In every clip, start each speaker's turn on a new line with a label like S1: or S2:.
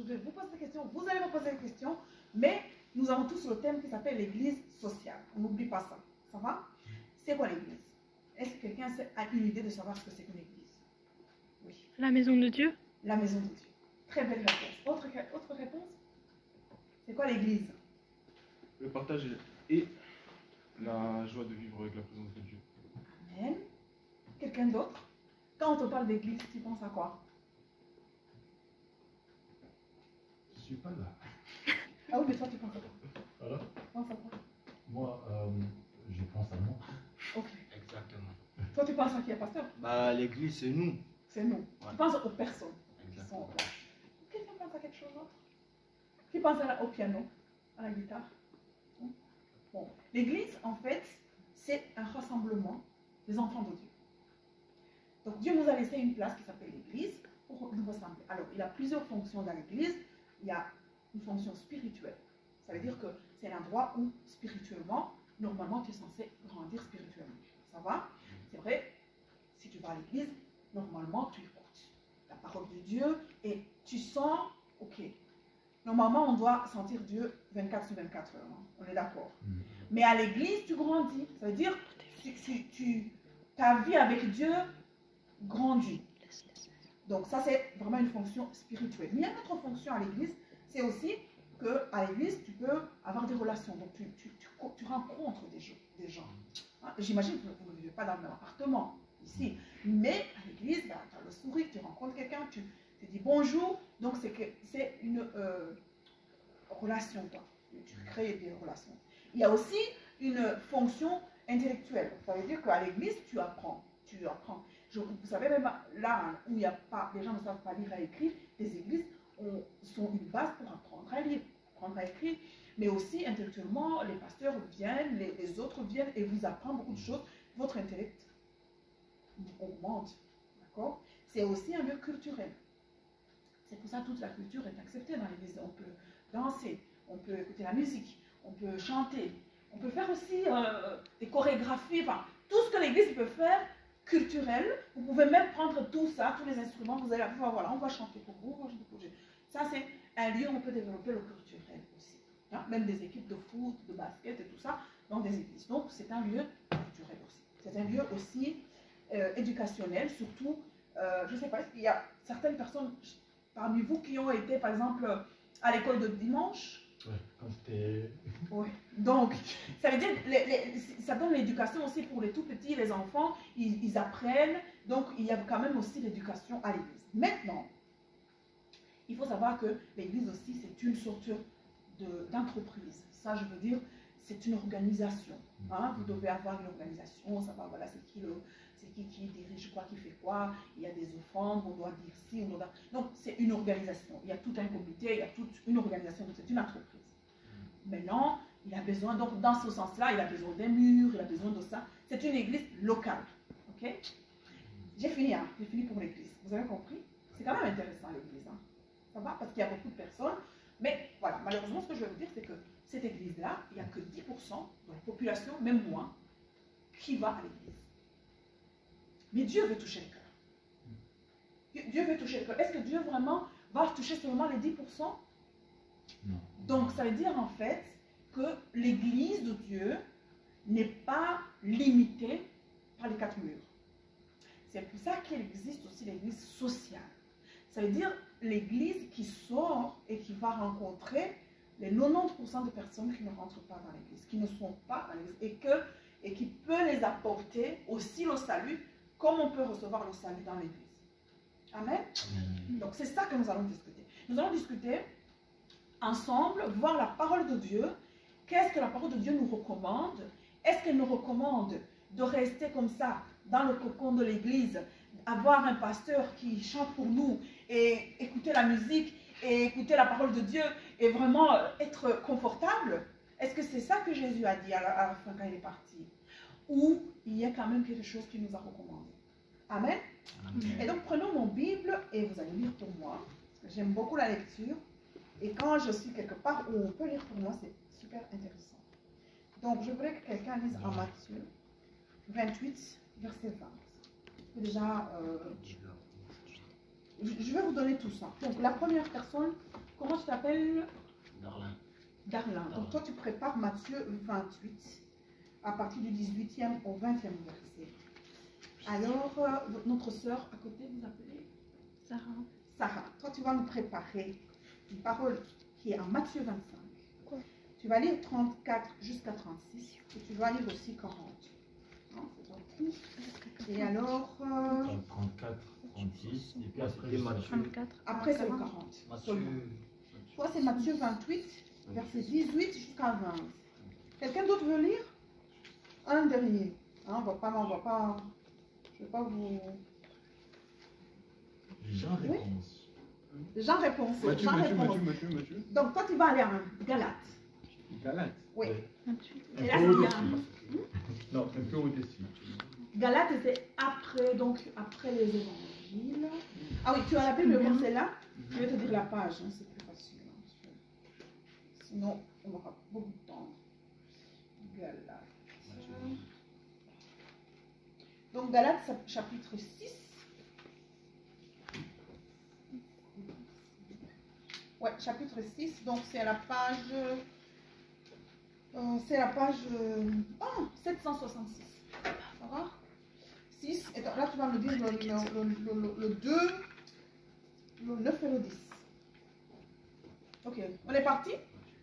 S1: vais vous poser des questions, vous allez me poser des questions, mais nous avons tous le thème qui s'appelle l'église sociale. On n'oublie pas ça. Ça va? C'est quoi l'église? Est-ce que quelqu'un a une idée de savoir ce que c'est qu'une église? Oui.
S2: La maison de Dieu.
S1: La maison de Dieu. Très belle réponse. Autre réponse? C'est quoi l'église?
S3: Le partage et la joie de vivre avec la présence de Dieu.
S1: Amen. Quelqu'un d'autre? Quand on te parle d'église, tu penses à quoi?
S4: Je suis pas là.
S1: Ah oui, mais toi, tu penses à quoi?
S4: Voilà.
S1: Tu penses à quoi?
S4: Moi, je pense à moi.
S1: Ok.
S5: Exactement.
S1: Toi, tu penses à qui, pasteur?
S5: Bah, l'église, c'est nous.
S1: C'est nous.
S5: Ouais.
S1: Tu penses aux personnes qui sont
S5: Exactement.
S1: là. Quelqu'un pense à quelque chose d'autre? Qui pense au piano, à la guitare? Bon. L'église, en fait, c'est un rassemblement des enfants de Dieu. Donc, Dieu nous a laissé une place qui s'appelle l'église pour nous rassembler. Alors, il a plusieurs fonctions dans l'église. Il y a une fonction spirituelle. Ça veut dire que c'est l'endroit où, spirituellement, normalement, tu es censé grandir spirituellement. Ça va? C'est vrai, si tu vas à l'église, normalement, tu écoutes la parole de Dieu et tu sens, ok, normalement, on doit sentir Dieu 24 sur 24 heures. Hein? On est d'accord. Mais à l'église, tu grandis. Ça veut dire ta vie avec Dieu grandit. Donc ça, c'est vraiment une fonction spirituelle. Mais il y a une autre fonction à l'église, c'est aussi qu'à l'église, tu peux avoir des relations. Donc tu rencontres des gens. Hein? J'imagine que vous ne vivez pas dans le même appartement ici. Mais à l'église, bah, tu as le sourire, tu rencontres quelqu'un, tu dis bonjour. Donc c'est une relation. Quoi. Tu crées des relations. Il y a aussi une fonction intellectuelle. Ça veut dire qu'à l'église, tu apprends. Vous savez, même là où il y a pas, les gens ne savent pas lire et écrire, les églises sont une base pour apprendre à lire, apprendre à écrire. Mais aussi, intellectuellement, les pasteurs viennent, les autres viennent et vous apprennent beaucoup de choses. Votre intellect augmente. D'accord? C'est aussi un lieu culturel. C'est pour ça que toute la culture est acceptée dans l'église. On peut danser, on peut écouter la musique, on peut chanter, on peut faire aussi des chorégraphies, enfin, tout ce que l'église peut faire culturel. Vous pouvez même prendre tout ça, tous les instruments, vous allez voir, voilà, on va chanter pour vous, on va chanter pour vous. Ça, c'est un lieu où on peut développer le culturel aussi. Hein? Même des équipes de foot, de basket et tout ça, dans des églises. Donc, c'est un lieu culturel aussi. C'est un lieu aussi éducationnel, surtout, je ne sais pas, est-ce qu'il y a certaines personnes parmi vous qui ont été, par exemple, à l'école de dimanche?
S4: Ouais, quand j'étais...
S1: Oui. Donc, ça veut dire, ça donne l'éducation aussi pour les tout petits, les enfants, ils apprennent. Donc, il y a quand même aussi l'éducation à l'église. Maintenant, il faut savoir que l'église aussi, c'est une sorte d'entreprise. Ça, je veux dire, c'est une organisation. Hein? Vous devez avoir une organisation, savoir, voilà, c'est qui dirige quoi, qui fait quoi. Il y a des offrandes, on doit dire ci, on doit... Donc, c'est une organisation. Il y a tout un comité, il y a toute une organisation, donc c'est une entreprise. Maintenant, il a besoin, donc dans ce sens-là, il a besoin d'un mur, il a besoin de ça. C'est une église locale. Ok? J'ai fini, hein? J'ai fini pour l'église. Vous avez compris? C'est quand même intéressant l'église. Hein? Ça va? Parce qu'il y a beaucoup de personnes. Mais voilà, malheureusement, ce que je veux vous dire, c'est que cette église-là, il n'y a que 10% de la population, même moins, qui va à l'église. Mais Dieu veut toucher le cœur. Dieu veut toucher le cœur. Est-ce que Dieu vraiment va toucher seulement les 10%?
S4: Non.
S1: Donc, ça veut dire en fait que l'église de Dieu n'est pas limitée par les 4 murs. C'est pour ça qu'il existe aussi l'église sociale. Ça veut dire l'église qui sort et qui va rencontrer les 90% de personnes qui ne rentrent pas dans l'église, qui ne sont pas dans l'église, et qui peut les apporter aussi le salut, comme on peut recevoir le salut dans l'église. Amen. Donc, c'est ça que nous allons discuter. Nous allons discuter ensemble, voir la parole de Dieu. Qu'est-ce que la parole de Dieu nous recommande? Est-ce qu'elle nous recommande de rester comme ça, dans le cocon de l'église, avoir un pasteur qui chante pour nous, et écouter la musique, et écouter la parole de Dieu, et vraiment être confortable? Est-ce que c'est ça que Jésus a dit à la fin quand il est parti? Ou il y a quand même quelque chose qu'il nous a recommandé? Amen. Et donc, prenons mon Bible et vous allez lire pour moi. Parce que j'aime beaucoup la lecture. Et quand je suis quelque part où on peut lire pour moi, c'est super intéressant. Donc, je voudrais que quelqu'un lise en Matthieu 28, verset 20. Déjà, je vais vous donner tout ça. Donc, la première personne, comment tu t'appelles?
S5: Darlin.
S1: Darlin. Donc toi tu prépares Matthieu 28 à partir du 18e au 20e verset. Alors, notre sœur à côté, vous appelez
S2: Sarah.
S1: Sarah. Toi tu vas nous préparer une parole qui est en Matthieu 25.
S2: Quoi?
S1: Tu vas lire 34 jusqu'à 36 et tu vas lire aussi 40. Hein, c'est bon. Et alors,
S4: 34, 36, et puis après,
S5: C'était Matthieu.
S2: 34.
S1: après c'est le 40.
S5: Matthieu.
S1: Toi c'est Matthieu 28, verset 18 jusqu'à 20. Quelqu'un d'autre veut lire? Un dernier. Hein, on va pas, je ne vais pas vous...
S4: Jean réponse.
S1: Jean réponse. Jean réponse.
S3: Mathieu.
S1: Donc toi tu vas aller en Galate.
S3: Galate.
S1: Oui.
S2: 28.
S1: Et là c'est bien.
S4: Non, un peu au-dessus.
S1: Galate c'est après, donc après les évangiles. Ah oui, tu as appelé le verset là. Je vais te dire la page, hein, c'est plus facile. Hein. Sinon, on aura beaucoup de temps. Galate. Donc Galate chapitre 6. Ouais, chapitre 6, donc c'est la page... c'est la page 766. Ça va? 6, et là tu vas me dire le 2, le 9 et le 10. Ok, on est parti?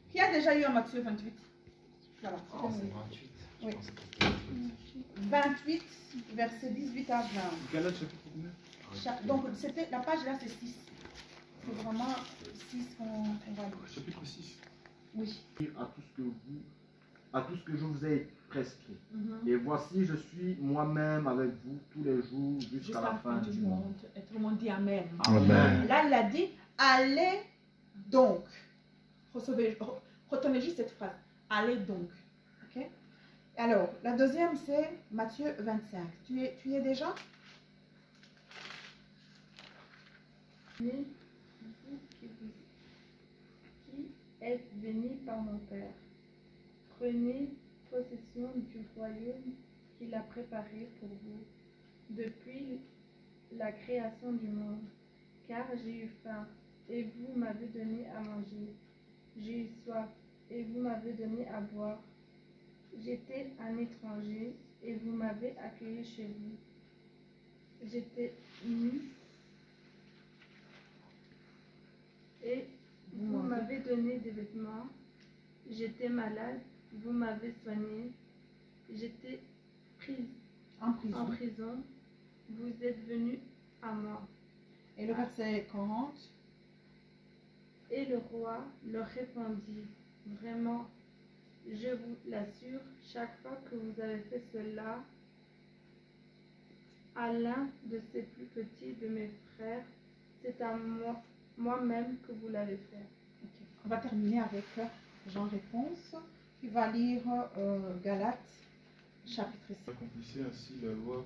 S1: Qui a déjà eu un Matthieu 28? Voilà, c'est
S5: Oh, c'est
S1: terminé.
S5: 28.
S1: Oui. 28, verset 18 à 20.
S3: Galate chapitre 9.
S1: Donc c'était la page là, c'est 6. C'est vraiment 6 qu'on va lire.
S3: Chapitre 6.
S1: Oui.
S6: À tout ce que je vous ai prescrit.
S1: Mhm.
S6: Et voici, je suis moi-même avec vous tous les jours jusqu'à la fin du monde.
S1: Et tout le monde dit Amen.
S6: Amen.
S1: Là, il a dit allez donc. Retenez juste cette phrase. Allez donc. Ok? Alors, la deuxième, c'est Matthieu 25. Tu y es déjà?
S2: Vous qui êtes bénis par mon Père, prenez possession du royaume qu'il a préparé pour vous depuis la création du monde. Car j'ai eu faim, et vous m'avez donné à manger. J'ai eu soif, et vous m'avez donné à boire. J'étais un étranger, et vous m'avez accueilli chez vous. J'étais nu, et vous m'avez donné des vêtements. J'étais malade, vous m'avez soigné. J'étais prise
S1: En prison.
S2: en prison, vous êtes venu à moi.
S1: Et le verset 40.
S2: Et le roi leur répondit, vraiment, je vous l'assure, chaque fois que vous avez fait cela à l'un de ces plus petits de mes frères, c'est à moi-même que vous l'avez fait.
S1: Ok. On va terminer avec Jean Réponse. Tu vas lire Galates, chapitre 6.
S3: Accomplissez ainsi la loi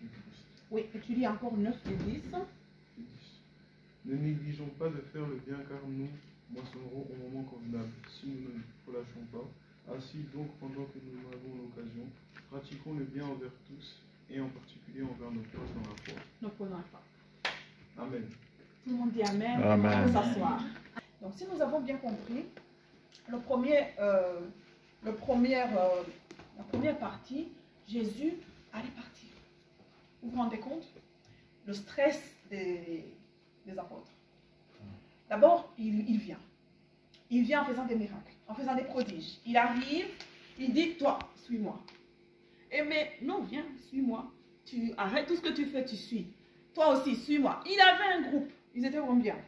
S3: du Christ.
S1: Oui, et tu lis encore 9 et 10.
S3: Ne négligeons pas de faire le bien car nous moissonnerons au moment convenable si nous ne relâchons pas. Ainsi donc, pendant que nous avons l'occasion, pratiquons le bien envers tous et en particulier envers nos proches dans la foi.
S1: Nous prenons la foi.
S3: Amen.
S1: Tout le monde dit Amen.
S6: Amen.
S1: On peut s'asseoir. Donc, si nous avons bien compris, la première partie, Jésus allait partir. Vous vous rendez compte? Le stress des apôtres. D'abord, il vient. Il vient en faisant des miracles, en faisant des prodiges. Il arrive, il dit, toi, suis-moi. Et mais non, viens, suis-moi. Tu arrêtes tout ce que tu fais, tu suis. Toi aussi, suis-moi. Il avait un groupe. Ils étaient combien?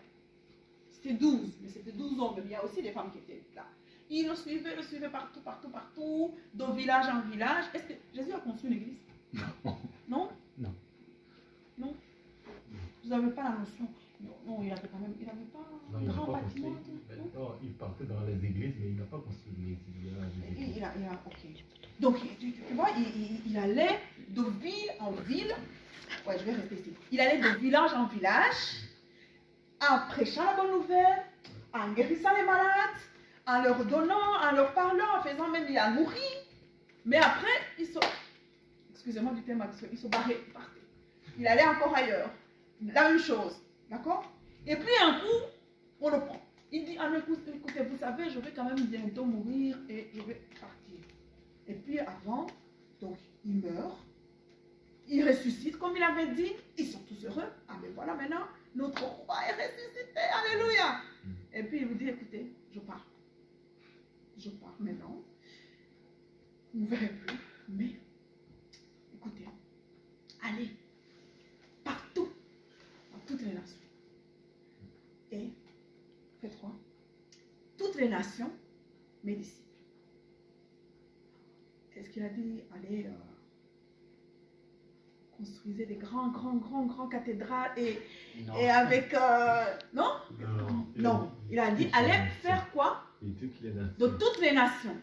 S1: C'était 12. Mais c'était 12 hommes. Mais il y a aussi des femmes qui étaient là. Il le suivait partout, partout, partout, de village en village. Est-ce que Jésus a construit l'église?
S4: Non.
S1: Non?
S4: Non.
S1: Non? Vous n'avez pas la notion. Non, il avait quand même, il n'avait pas
S4: Non,
S1: un
S4: il n'a
S1: grand
S4: pas
S1: bâtiment.
S4: construit.
S1: Non?
S4: Non, il partait dans les églises, mais il n'a pas construit l'église.
S1: Il a, ok. Donc, tu vois, il allait de ville en ville. Ouais, je vais rester ici. Il allait de village en village, en prêchant la bonne nouvelle, en guérissant les malades, en leur donnant, en leur parlant, en faisant même, il a nourri. Mais après, excusez-moi du terme, ils sont barrés, ils partaient. Il allait encore ailleurs. La même chose. D'accord? Et puis un coup, on savez, je vais quand même bientôt mourir et je vais partir. Et puis avant, donc il meurt, il ressuscite comme il avait dit, ils sont tous heureux. Ah mais voilà maintenant, notre roi est ressuscité, alléluia. Et puis il vous dit, écoutez, je pars. Je pars maintenant. Vous ne verrez plus, mais écoutez, allez partout, dans toutes les nations. Et faites quoi? Toutes les nations, mes disciples. Est-ce qu'il a dit, allez, construisez des grands cathédrales et avec... non? Non. Il a dit, allez faire quoi? De toutes les nations.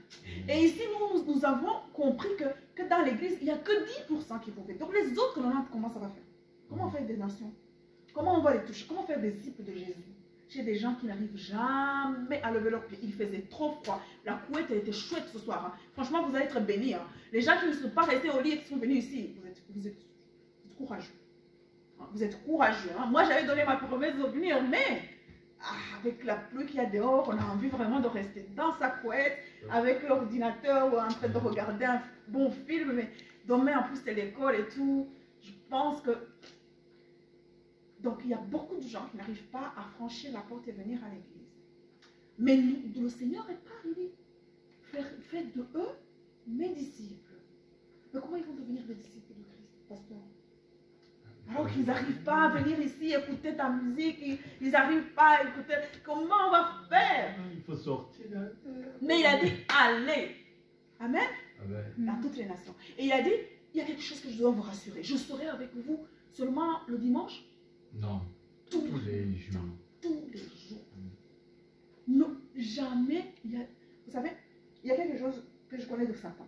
S1: Et ici, nous avons compris que dans l'église, il n'y a que 10% qui vont faire. Donc les autres 90, comment ça va faire? Comment faire des nations? Comment on va les toucher? Comment faire des disciples de Jésus? J'ai des gens qui n'arrivent jamais à lever leurs pieds. Il faisait trop froid. La couette elle était chouette ce soir. Hein. Franchement, vous allez être bénis. Hein. Les gens qui ne sont pas restés au lit et qui sont venus ici, vous êtes courageux. Hein. Vous êtes courageux. Hein. Moi, j'avais donné ma promesse de venir, mais avec la pluie qu'il y a dehors, on a envie vraiment de rester dans sa couette, avec l'ordinateur ou en train de regarder un bon film. Mais demain, en plus, c'est l'école et tout. Je pense que... Donc, il y a beaucoup de gens qui n'arrivent pas à franchir la porte et venir à l'église. Mais le Seigneur n'est pas arrivé. Faites de eux mes disciples. Mais comment ils vont devenir des disciples de Christ, pasteur? Alors qu'ils n'arrivent pas à venir ici écouter ta musique, ils n'arrivent pas à écouter. Comment on va faire?
S4: Il faut sortir.
S1: Mais il a dit, allez. Amen.
S4: Amen.
S1: Dans toutes les nations. Et il a dit, il y a quelque chose que je dois vous rassurer. Je serai avec vous seulement le dimanche.
S4: Non, tous les jours.
S1: Tous les jours. Non, jamais. Vous savez, il y a quelque chose que je connais de Satan.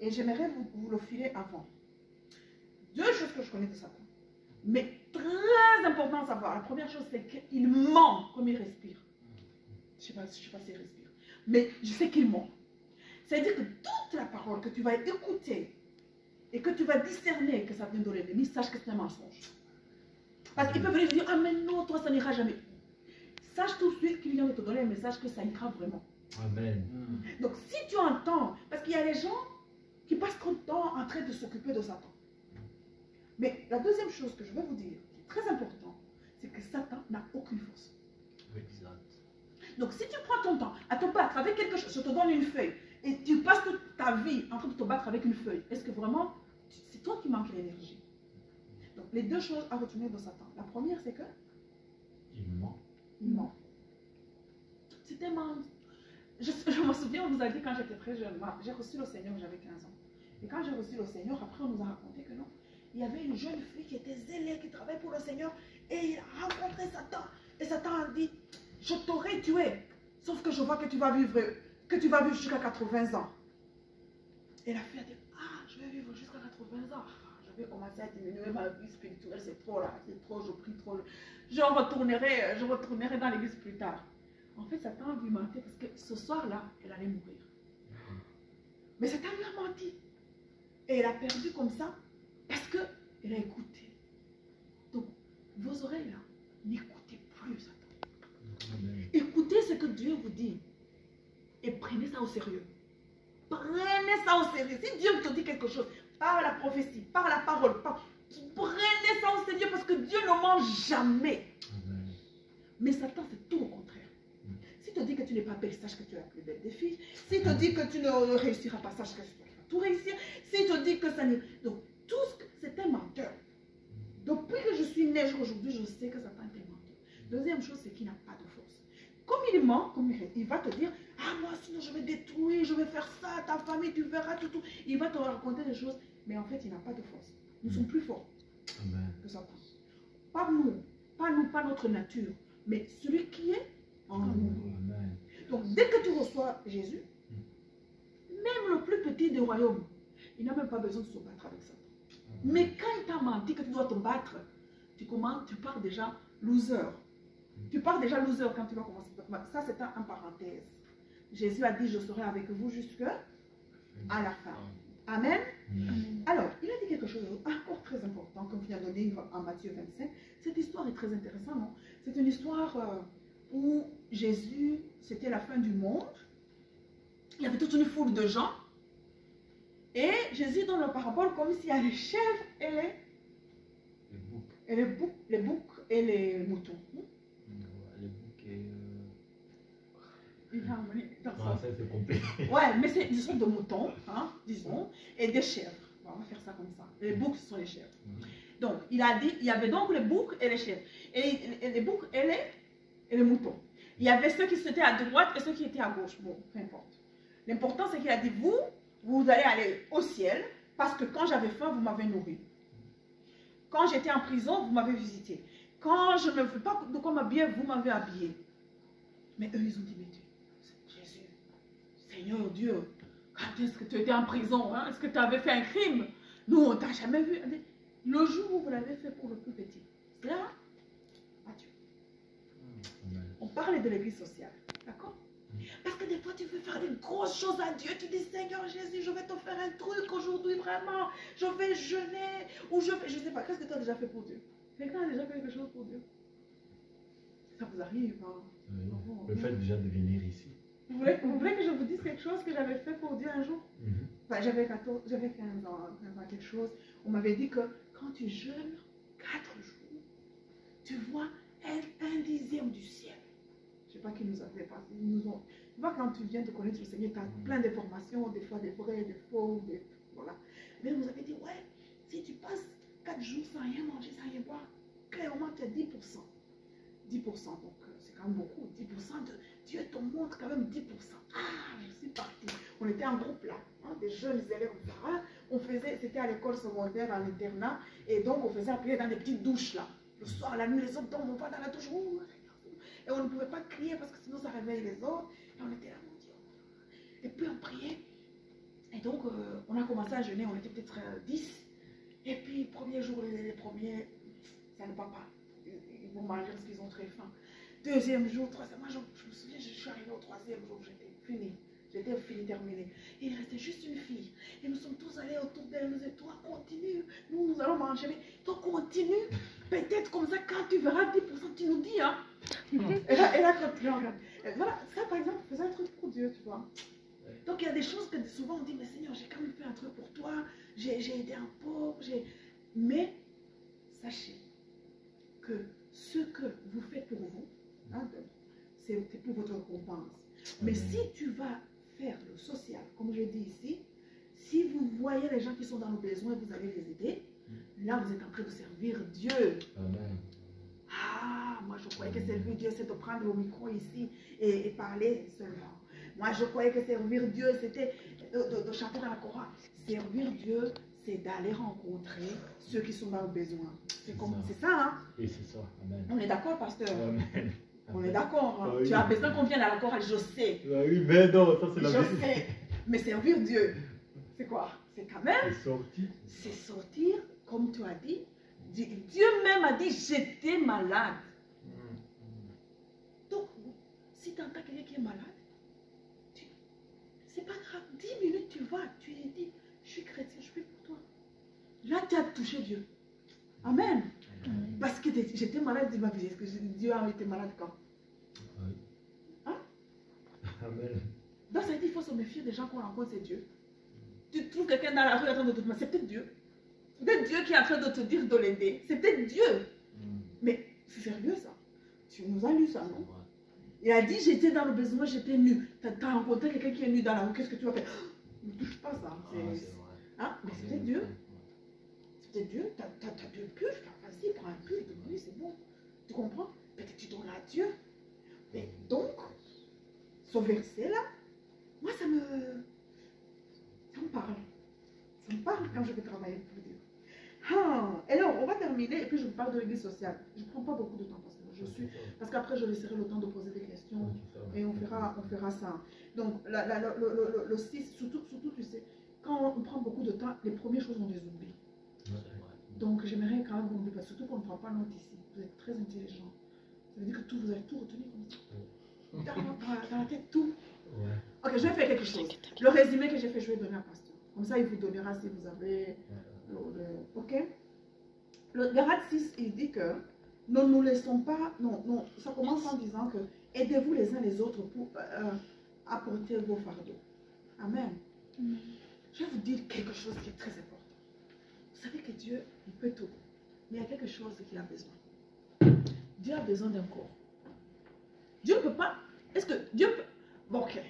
S1: Et j'aimerais vous le filer avant. Deux choses que je connais de Satan. Mais très important à savoir. La première chose, c'est qu'il ment comme il respire. Je ne sais pas s'il respire. Mais je sais qu'il ment. C'est-à-dire que toute la parole que tu vas écouter et que tu vas discerner que ça vient de l'ennemi, sache que c'est un mensonge. Parce qu'il peut venir te dire, ah mais non, toi ça n'ira jamais. Sache tout de suite qu'il vient de te donner un message que ça ira vraiment.
S4: Amen.
S1: Donc si tu entends, parce qu'il y a des gens qui passent trop de temps en train de s'occuper de Satan. Mais la deuxième chose que je vais vous dire, qui est très important, c'est que Satan n'a aucune force.
S4: Exact.
S1: Donc si tu prends ton temps à te battre avec quelque chose, je te donne une feuille, et tu passes toute ta vie en train de te battre avec une feuille, est-ce que vraiment, c'est toi qui manques l'énergie? Donc, les deux choses à retenir de Satan. La première, c'est que
S4: Il ment.
S1: il ment. C'était je me souviens, on nous a dit quand j'étais très jeune, j'ai reçu le Seigneur, j'avais 15 ans. Et quand j'ai reçu le Seigneur, après on nous a raconté que non, il y avait une jeune fille qui était zélée, qui travaillait pour le Seigneur, et il a rencontré Satan. Et Satan a dit, je t'aurais tué, sauf que je vois que tu vas vivre jusqu'à 80 ans. Et la fille a dit, ah, je vais vivre jusqu'à 80 ans. Je vais commencer à diminuer ma vie spirituelle, c'est trop là, c'est trop, je prie trop. Je retournerai dans l'église plus tard. En fait, Satan a lui menti parce que ce soir-là, elle allait mourir. Mais Satan lui a menti. Et elle a perdu comme ça parce qu'elle a écouté. Donc, vos oreilles là, n'écoutez plus Satan.
S4: Amen.
S1: Écoutez ce que Dieu vous dit. Et prenez ça au sérieux. Prenez ça au sérieux. Si Dieu te dit quelque chose, par la prophétie, par la parole, prenez ça au sérieux parce que Dieu ne ment jamais.
S4: Amen.
S1: Mais Satan, c'est tout le contraire. S'il te dit que tu n'es pas belle, sache que tu es la plus belle des filles. S'il te dit que tu ne réussiras pas, sache que tu vas tout réussir. S'il te dit que ça n'est... Donc, tout ce que... c'est un menteur. Depuis que je suis née aujourd'hui, je sais que Satan est un menteur. Deuxième chose, c'est qu'il n'a pas de force. Comme il ment, il va te dire, ah moi sinon je vais détruire, je vais faire ça à ta famille, tu verras tout. Il va te raconter des choses, mais en fait il n'a pas de force. Nous sommes plus forts
S4: Amen.
S1: que Satan. Pas nous, pas notre nature, mais celui qui est en nous.
S4: Amen.
S1: Donc dès que tu reçois Jésus, même le plus petit des royaumes, il n'a même pas besoin de se battre avec Satan. Mais quand il t'a menti que tu dois te battre, tu pars déjà loser. Tu pars déjà loser quand tu vas commencer. Ça, c'est un parenthèse. Jésus a dit, je serai avec vous jusqu'à la fin. Amen.
S4: Amen.
S1: Alors, il a dit quelque chose encore très important, comme vient de lire en Matthieu 25. Cette histoire est très intéressante, non? C'est une histoire où Jésus c'était la fin du monde. Il y avait toute une foule de gens. Et Jésus donne la parabole comme s'il y a les chèvres et les boucs et les moutons.
S5: Les boucs et...
S1: Une harmonie dans
S4: Ah, ça c'est compliqué.
S1: Ouais, mais c'est des sortes de moutons, hein, disons, et des chèvres. Bon, on va faire ça comme ça. Les boucs, ce sont les chèvres. Donc, il a dit, il y avait donc les boucs et les chèvres. Et les boucs et les moutons. Il y avait ceux qui étaient à droite et ceux qui étaient à gauche. Bon, peu importe. L'important, c'est qu'il a dit, vous allez aller au ciel, parce que quand j'avais faim, vous m'avez nourri. Quand j'étais en prison, vous m'avez visité. Quand je ne veux pas de quoi m'habiller, vous m'avez habillé. Mais eux, ils ont dit, mais Jésus, Seigneur Dieu, quand est-ce que tu étais en prison? Hein? Est-ce que tu avais fait un crime? Nous, on ne t'a jamais vu. Le jour où vous l'avez fait pour le plus petit, c'est là, adieu. On parlait de l'église sociale, d'accord? Parce que des fois, tu veux faire des grosses choses à Dieu. Tu dis, Seigneur Jésus, je vais te faire un truc aujourd'hui, vraiment. Je vais jeûner. Ou je sais pas, qu'est-ce que tu as déjà fait pour Dieu? Quelqu'un a déjà fait quelque chose pour Dieu? Ça vous arrive, hein?
S4: Le fait déjà de venir ici.
S1: Vous voulez que je vous dise quelque chose que j'avais fait pour Dieu un jour? Enfin, j'avais 15 ans, quelque chose. On m'avait dit que quand tu jeûnes 4 jours, tu vois un dixième du ciel. Je ne sais pas qui nous avait passé. Tu vois, quand tu viens de connaître le Seigneur, tu as plein d'informations, des fois des vrais, des faux, voilà. Mais on nous avait dit, ouais, si tu passes 4 jours sans rien manger, sans rien boire, clairement, tu as 10%. 10%, donc c'est quand même beaucoup. 10% de Dieu te montre quand même 10%. Ah, je suis partie. On était en groupe là, hein, des jeunes élèves. On faisait, c'était à l'école secondaire, en internat, et donc on faisait appuyer dans des petites douches là. Le soir, la nuit, les autres dorment, on va dans la douche. Et on ne pouvait pas crier parce que sinon ça réveille les autres. Et on était là, mon Dieu. Et puis on priait. Et donc on a commencé à jeûner, on était peut-être 10. Et puis, premier jour, les premiers, ça ne va pas. Ils vont manger parce qu'ils ont très faim. Deuxième jour, troisième, moi je me souviens, je suis arrivée au troisième jour, j'étais finie. J'étais finie, terminée. Et il restait juste une fille. Et nous sommes tous allés autour d'elle. Nous disions, toi, continue. Nous allons manger. Mais toi, continue. Peut-être comme ça, quand tu verras 10%, tu nous dis. Hein. Et là, quand tu regardes. Voilà, ça, par exemple, faisait un truc pour Dieu, tu vois. Donc, il y a des choses que souvent on dit, mais Seigneur, j'ai quand même fait un truc pour toi. J'ai aidé un pauvre. Mais, sachez que ce que vous faites pour vous, hein, c'est pour votre récompense. Mais si tu vas faire le social, comme je dis ici, si vous voyez les gens qui sont dans le besoin, vous allez les aider, là vous êtes en train de servir Dieu.
S4: Amen.
S1: Ah, moi je croyais que servir Dieu c'est de prendre le micro ici et parler seulement. Moi je croyais que servir Dieu c'était de chanter dans la chorale. Servir Dieu c'est d'aller rencontrer ceux qui sont dans le besoin. C'est ça, hein?
S4: Oui, c'est ça. Amen.
S1: On est d'accord, pasteur?
S4: Amen.
S1: On est d'accord, hein?
S4: Ah oui.
S1: Tu as besoin qu'on vienne à la chorale, je sais.
S4: Ah oui, mais non, ça c'est la
S1: Je
S4: vérité.
S1: sais. Mais servir Dieu, c'est quoi? C'est quand même,
S4: C'est sorti.
S1: c'est sortir, comme tu as dit. Dieu même a dit, j'étais malade. Donc, si tu entends quelqu'un qui est malade, c'est pas grave. 10 minutes, tu vas, tu lui dis, je suis chrétien, je prie pour toi. Là, tu as touché Dieu. Amen. Parce que j'étais malade, dis-moi, est-ce que Dieu a été malade quand?
S4: Oui.
S1: Hein?
S4: Amen.
S1: Donc, ça veut dire qu'il faut se méfier des gens qu'on rencontre, c'est Dieu. Tu trouves quelqu'un dans la rue en train de te demander, c'est peut-être Dieu. C'est peut-être Dieu qui est en train de te dire de l'aider. C'est peut-être Dieu. Mais c'est sérieux ça. Tu nous as lu ça, non? Il a dit, j'étais dans le besoin, j'étais nu. Tu as rencontré quelqu'un qui est nu dans la rue, qu'est-ce que tu vas faire? Ne touche pas ça. Hein? Mais c'est peut-être Dieu. C'est peut-être Dieu. Tu as deux pulls, vas-y, prends un pull, oui, c'est bon. Tu comprends? Peut-être que tu donnes à Dieu. Mais donc, ce verset-là, moi, ça me parle. Ça me parle quand je vais travailler pour Dieu. Ah, et alors, on va terminer, et puis je vous parle de l'église sociale. Je ne prends pas beaucoup de temps parce qu'après, je laisserai le temps de poser des questions, et on fera ça. Donc, le 6, surtout, tu sais, quand on prend beaucoup de temps, les premières choses, on les oublie. Donc, j'aimerais quand même vous n'oubliez pas, surtout qu'on ne prend pas note ici. Vous êtes très intelligent. Ça veut dire que vous allez tout retenir comme ça. Dans la tête, tout. Ok, je vais faire quelque chose. Le résumé que j'ai fait, je vais donner à pasteur. Comme ça, il vous donnera si vous avez... Ok? Le Galates 6, il dit que ne nous laissons pas... Non, ça commence en disant que Aidez-vous les uns les autres pour apporter vos fardeaux. Amen. Je vais vous dire quelque chose qui est très important. Vous savez que Dieu, il peut tout. Mais il y a quelque chose qu'il a besoin. Dieu a besoin d'un corps. Dieu ne peut pas. Est-ce que Dieu peut. Bon, ok,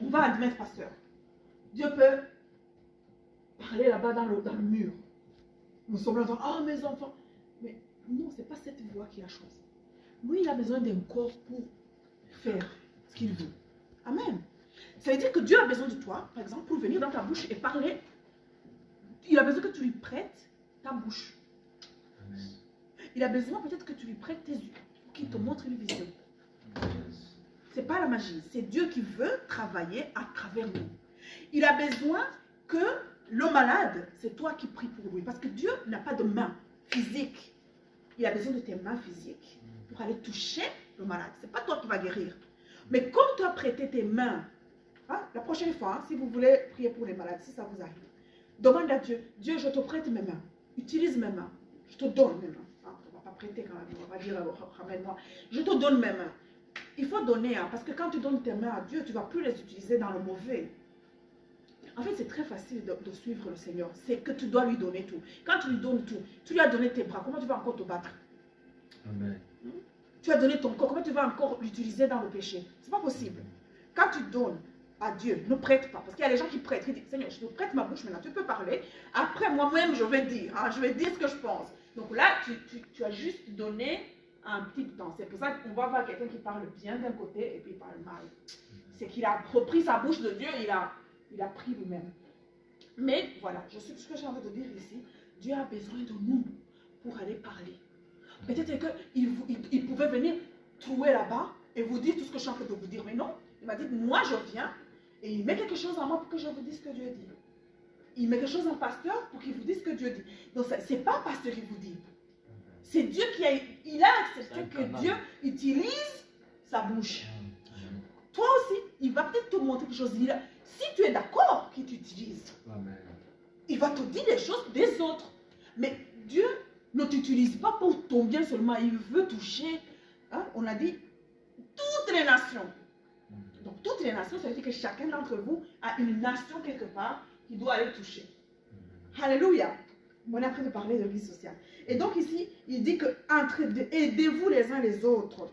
S1: on va admettre, pasteur. Dieu peut parler là-bas dans le mur. Nous sommes là, oh mes enfants. Mais non, ce n'est pas cette voix qu'il a choisie. Lui, il a besoin d'un corps pour faire ce qu'il veut. Amen. Ça veut dire que Dieu a besoin de toi, par exemple, pour venir dans ta bouche et parler. Il a besoin que tu lui prêtes ta bouche.
S5: Amen.
S1: Il a besoin peut-être que tu lui prêtes tes yeux, pour qu'il te montre une vision. Ce n'est pas la magie, c'est Dieu qui veut travailler à travers nous. Il a besoin que le malade, c'est toi qui pries pour lui. Parce que Dieu n'a pas de main physique. Il a besoin de tes mains physiques pour aller toucher le malade. Ce n'est pas toi qui vas guérir. Mais comme tu as prêté tes mains, hein, la prochaine fois, hein, si vous voulez prier pour les malades, si ça vous arrive, demande à Dieu, Dieu, je te prête mes mains. Utilise mes mains. Je te donne mes mains. Hein, on ne va pas prêter quand même, on va dire, ramène-moi. Je te donne mes mains. Il faut donner, hein, parce que quand tu donnes tes mains à Dieu, tu ne vas plus les utiliser dans le mauvais. En fait, c'est très facile de suivre le Seigneur. C'est que tu dois lui donner tout. Quand tu lui donnes tout, tu lui as donné tes bras, comment tu vas encore te battre?
S5: Amen.
S1: Tu as donné ton corps, comment tu vas encore l'utiliser dans le péché? Ce n'est pas possible. Quand tu donnes à Dieu, ne prête pas. Parce qu'il y a des gens qui prêtent. Ils disent, Seigneur, je te prête ma bouche maintenant, tu peux parler. Après, moi-même, je vais dire. Hein, je vais dire ce que je pense. Donc là, tu as juste donné un petit temps. C'est pour ça qu'on va voir quelqu'un qui parle bien d'un côté et puis il parle mal. C'est qu'il a repris sa bouche de Dieu, il a pris lui-même. Mais voilà, ce que j'ai envie de dire ici, Dieu a besoin de nous pour aller parler. Peut-être qu'il pouvait venir trouver là-bas et vous dire tout ce que je suis en train de vous dire. Mais non, il m'a dit, moi je viens et il met quelque chose en moi pour que je vous dise ce que Dieu dit. Il met quelque chose en pasteur pour qu'il vous dise ce que Dieu dit. Donc ce n'est pas pasteur qui vous dit. C'est Dieu qui a accepté que Dieu utilise sa bouche. Toi aussi, il va peut-être te montrer quelque chose. Si tu es d'accord qu'il t'utilise, il va te dire les choses des autres. Mais Dieu ne t'utilise pas pour ton bien seulement. Il veut toucher, hein, on a dit, toutes les nations. Donc toutes les nations, ça veut dire que chacun d'entre vous a une nation quelque part qui doit aller toucher. Alléluia. On est en train de parler de vie sociale. Et donc ici, il dit que aidez-vous les uns les autres.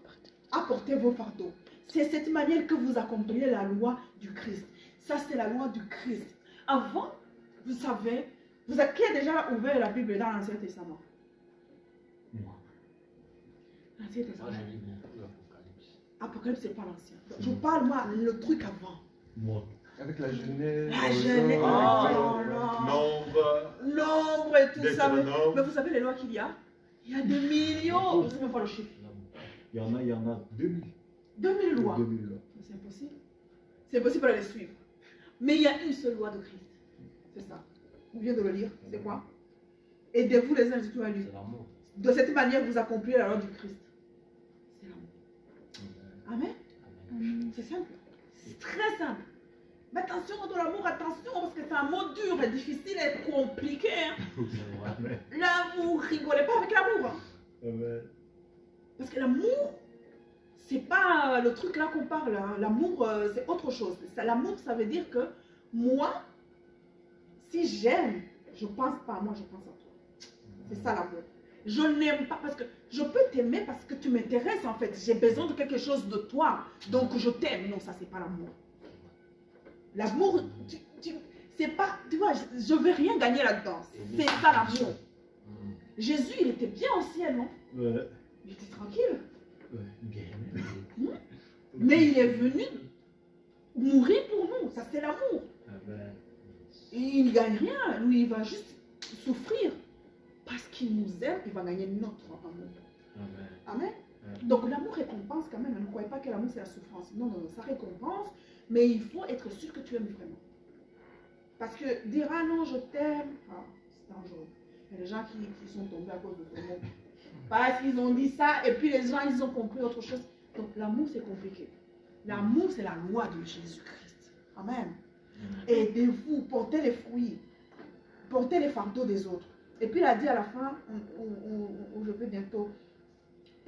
S1: Apportez vos fardeaux. C'est cette manière que vous accomplissez la loi du Christ. Ça, c'est la loi du Christ. Avant, vous savez, qui a déjà ouvert la Bible dans l'Ancien Testament?
S5: Moi.
S1: L'Ancien Testament.
S5: Moi, je lis beaucoup l'Apocalypse.
S1: Apocalypse, c'est pas l'Ancien. Je parle, moi, le truc avant.
S4: Moi.
S3: Avec la Genèse.
S1: La Genèse. Nombre et tout ça. Mais vous savez les lois qu'il y a? Il y a des millions. Je ne sais même pas le chiffre.
S4: Il y en a 2000.
S1: 2000 lois.
S4: 2000 lois.
S1: C'est impossible. C'est impossible de les suivre. Mais il y a une seule loi de Christ. C'est ça. On vient de le lire. C'est quoi? Aidez-vous les uns les autres à lui.
S5: C'est l'amour.
S1: De cette manière, vous accomplissez la loi du Christ. C'est l'amour. Amen. C'est simple. C'est très simple. Mais attention de l'amour, attention, parce que c'est un mot dur et difficile et compliqué. Hein. L'amour, rigolez pas avec l'amour. Hein. Parce que l'amour, c'est pas le truc là qu'on parle. Hein. L'amour, c'est autre chose. L'amour, ça veut dire que moi, si j'aime, je pense pas à moi, je pense à toi. C'est ça l'amour. Je n'aime pas parce que je peux t'aimer parce que tu m'intéresses en fait. J'ai besoin de quelque chose de toi. Donc je t'aime. Non, ça c'est pas l'amour. L'amour, c'est pas, tu vois, je veux rien gagner là-dedans. C'est ça l'amour. Jésus, il était bien au ciel, non?
S4: Ouais.
S1: Il était tranquille.
S4: Ouais, bien.
S1: Mais il est venu mourir pour nous. Ça, c'est l'amour. Et il ne gagne rien. Lui, il va juste souffrir. Parce qu'il nous aime, il va gagner notre amour. Amen. Donc l'amour récompense quand même. Ne croyez pas que l'amour, c'est la souffrance. Non, non, ça récompense. Mais il faut être sûr que tu aimes vraiment. Parce que dire, ah non, je t'aime, ah, c'est dangereux. Il y a des gens qui sont tombés à cause de ce mot. Parce qu'ils ont dit ça, et puis les gens, ils ont compris autre chose. Donc l'amour, c'est compliqué. L'amour, c'est la loi de Jésus-Christ. Amen. Aidez-vous, portez les fruits, portez les fardeaux des autres. Et puis il a dit à la fin, où je vais bientôt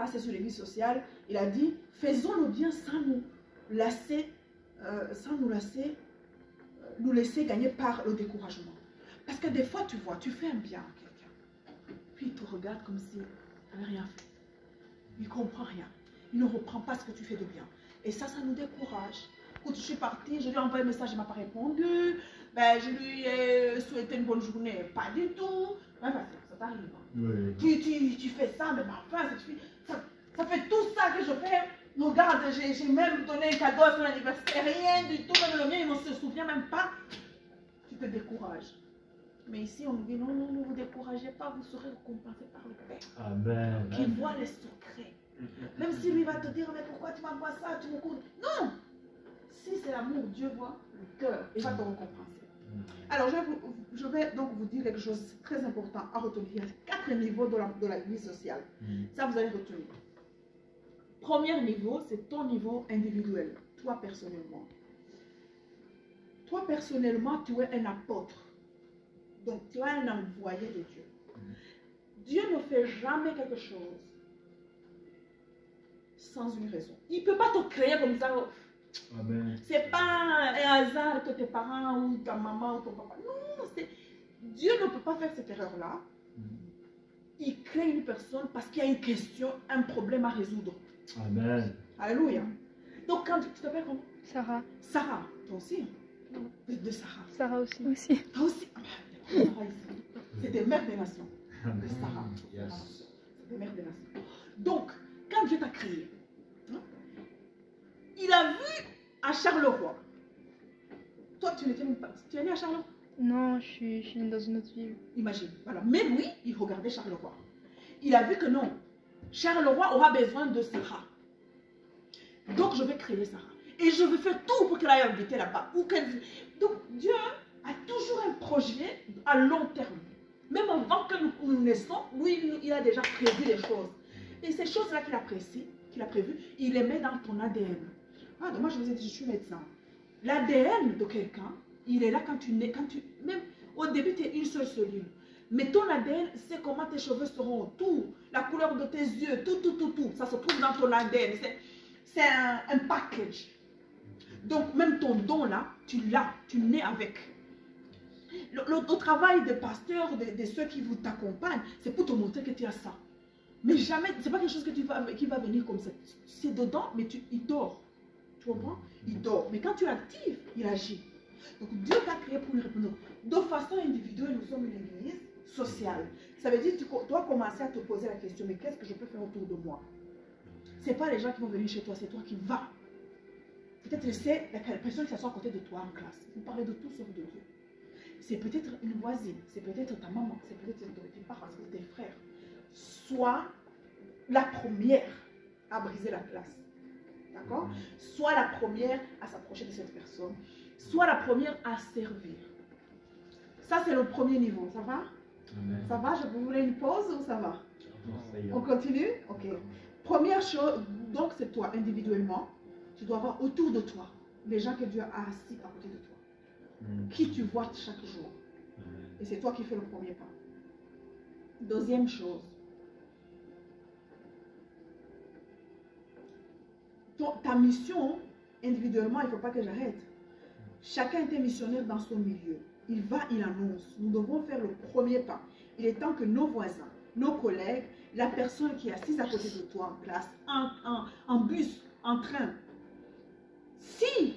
S1: passé sur les vies sociales, il a dit, faisons le bien sans nous laisser gagner par le découragement. Parce que des fois, tu vois, tu fais un bien à quelqu'un, puis il te regarde comme si il n'avait rien fait. Il ne comprend rien. Il ne reprend pas ce que tu fais de bien. Et ça nous décourage. Quand je suis partie, je lui ai envoyé un message, il ne m'a pas répondu. Ben, je lui ai souhaité une bonne journée. Pas du tout. Ouais, ça t'arrive.
S4: Oui.
S1: Tu fais ça, mais enfin, ça fait tout ça que je fais. Regarde, j'ai même donné un cadeau à son anniversaire. Rien du tout. Même le mien, il ne se souvient même pas. Tu te décourages. Mais ici, on nous dit, non, ne vous découragez pas, vous serez récompensé par le Père.
S4: Amen.
S1: Qui voit les secrets. Même si lui va te dire, mais pourquoi tu m'envoies ça, tu me cours. Non! Si c'est l'amour, Dieu voit le cœur, il va te récompenser. Alors, je vais donc vous dire quelque chose de très important à retenir. Il y a 4 niveaux de la vie sociale. Ça, vous allez retenir. Premier niveau, c'est ton niveau individuel, toi personnellement. Toi personnellement, tu es un apôtre. Donc, tu es un envoyé de Dieu. Dieu ne fait jamais quelque chose sans une raison. Il ne peut pas te créer comme ça. Ce n'est pas un hasard que tes parents ou ta maman ou ton papa. Non, Dieu ne peut pas faire cette erreur-là. Il crée une personne parce qu'il y a une question, un problème à résoudre.
S4: Amen.
S1: Alléluia. Donc, quand tu t'appelles comment?
S2: Sarah.
S1: Sarah, toi aussi. De Sarah.
S2: Sarah aussi.
S1: Toi aussi. Sarah ici. C'est des mères des nations. De Sarah.
S4: Yes.
S1: C'est des mères des nations. Donc, quand Dieu t'a créé, il a vu à Charleroi. Toi, tu n'étais même pas. Tu es né à Charleroi?
S2: Non, je suis née dans une autre ville.
S1: Imagine. Voilà. Mais lui, il regardait Charleroi. Il a vu que non. Charleroi aura besoin de Sarah. Donc, je vais créer Sarah. Et je vais faire tout pour qu'elle aille habiter là-bas. Donc, Dieu a toujours un projet à long terme. Même avant que nous naissons, lui, il a déjà prévu les choses. Et ces choses-là qu'il a prévues, il les met dans ton ADN. Ah, donc moi, je vous ai dit, je suis médecin. L'ADN de quelqu'un, il est là quand tu nais. Même au début, tu es une seule cellule. Mais ton ADN, c'est comment tes cheveux seront, tout. La couleur de tes yeux, tout. Ça se trouve dans ton ADN. C'est un package. Donc, même ton don là, tu l'as, tu nais avec. Le travail des pasteurs, de ceux qui vous t'accompagnent, c'est pour te montrer que tu as ça. Mais jamais, c'est pas quelque chose qui va venir comme ça. C'est dedans, mais il dort. Tu comprends? Il dort. Mais quand tu l'actives, il agit. Donc, Dieu t'a créé pour lui répondre. De façon individuelle, nous sommes une église sociale. Ça veut dire que tu dois commencer à te poser la question, mais qu'est-ce que je peux faire autour de moi? Ce n'est pas les gens qui vont venir chez toi, c'est toi qui vas. Peut-être c'est la personne qui s'assoit à côté de toi en classe. Vous parlez de tout sauf de Dieu. C'est peut-être une voisine, c'est peut-être ta maman, c'est peut-être tes parents, c'est tes frères. Sois la première à briser la glace. D'accord? Sois la première à s'approcher de cette personne. Sois la première à servir. Ça, c'est le premier niveau. Ça va?
S4: Amen.
S1: Ça va? Vous voulez une pause ou ça va?
S4: Ça y est.
S1: On continue? Ok. Première chose, donc c'est toi individuellement. Tu dois avoir autour de toi les gens que Dieu a assis à côté de toi. Qui tu vois chaque jour. Et c'est toi qui fais le premier pas. Deuxième chose. Ta mission, individuellement, il ne faut pas que j'arrête. Chacun était missionnaire dans son milieu. Il va, il annonce. Nous devons faire le premier pas. Il est temps que nos voisins, nos collègues, la personne qui est assise à côté de toi en classe, en bus, en train, si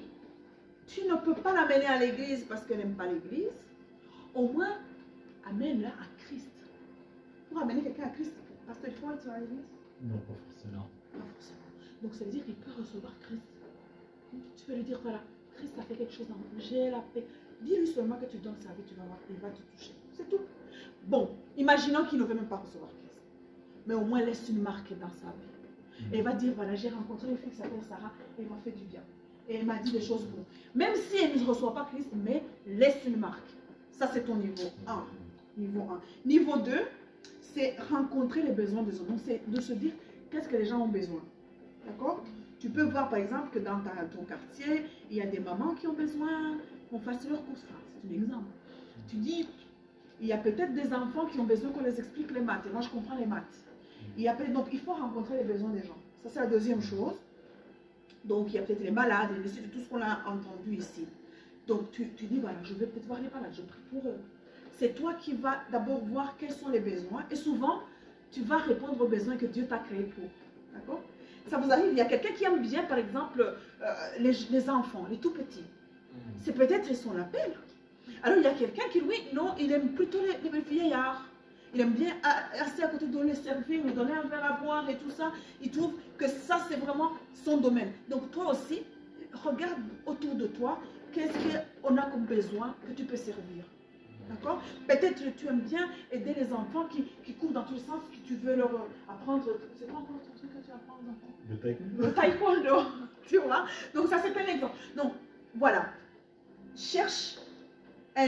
S1: tu ne peux pas l'amener à l'église parce qu'elle n'aime pas l'église, au moins amène-la à Christ. Pour amener quelqu'un à Christ, parce qu'il faut être à l'église?
S4: Non, pas forcément.
S1: Pas forcément. Donc ça veut dire qu'il peut recevoir Christ. Tu peux lui dire, voilà, Christ a fait quelque chose dans moi, j'ai la paix. Dis-lui seulement que tu donnes sa vie, tu vas voir, il va te toucher. C'est tout. Bon, imaginons qu'il ne veut même pas recevoir Christ. Mais au moins laisse une marque dans sa vie. Et il va dire, voilà, j'ai rencontré une fille qui s'appelle Sarah, et elle m'a fait du bien. Et elle m'a dit des choses bonnes. Même si elle ne reçoit pas Christ, mais laisse une marque. Ça, c'est ton niveau 1. Niveau 1. Niveau 2, c'est rencontrer les besoins des autres. Donc, c'est de se dire, qu'est-ce que les gens ont besoin. D'accord? Tu peux voir, par exemple, que dans ton quartier, il y a des mamans qui ont besoin qu'on fasse leurs courses. Enfin, c'est un exemple. Tu dis, il y a peut-être des enfants qui ont besoin qu'on les explique les maths. Et moi, je comprends les maths. Et après, donc, il faut rencontrer les besoins des gens. Ça, c'est la deuxième chose. Donc, il y a peut-être les malades, tout ce qu'on a entendu ici. Donc, tu dis, voilà, je vais peut-être voir les malades, je prie pour eux. C'est toi qui vas d'abord voir quels sont les besoins. Et souvent, tu vas répondre aux besoins que Dieu t'a créé pour. D'accord? Ça vous arrive, il y a quelqu'un qui aime bien, par exemple, les enfants, les tout petits. C'est peut-être son appel. Alors, il y a quelqu'un qui, lui, non, il aime plutôt les vieillards. Il aime bien assis à côté de les servir, lui donner un verre à boire et tout ça. Il trouve que ça, c'est vraiment son domaine. Donc, toi aussi, regarde autour de toi, qu'est-ce qu'on a comme besoin que tu peux servir. D'accord? Peut-être que tu aimes bien aider les enfants qui courent dans tous les sens, que tu veux leur apprendre. C'est quoi encore ton truc que tu apprends aux enfants?
S4: Le taekwondo.
S1: Le taekwondo. Tu vois? Donc, ça, c'est un exemple. Donc, voilà. Cherche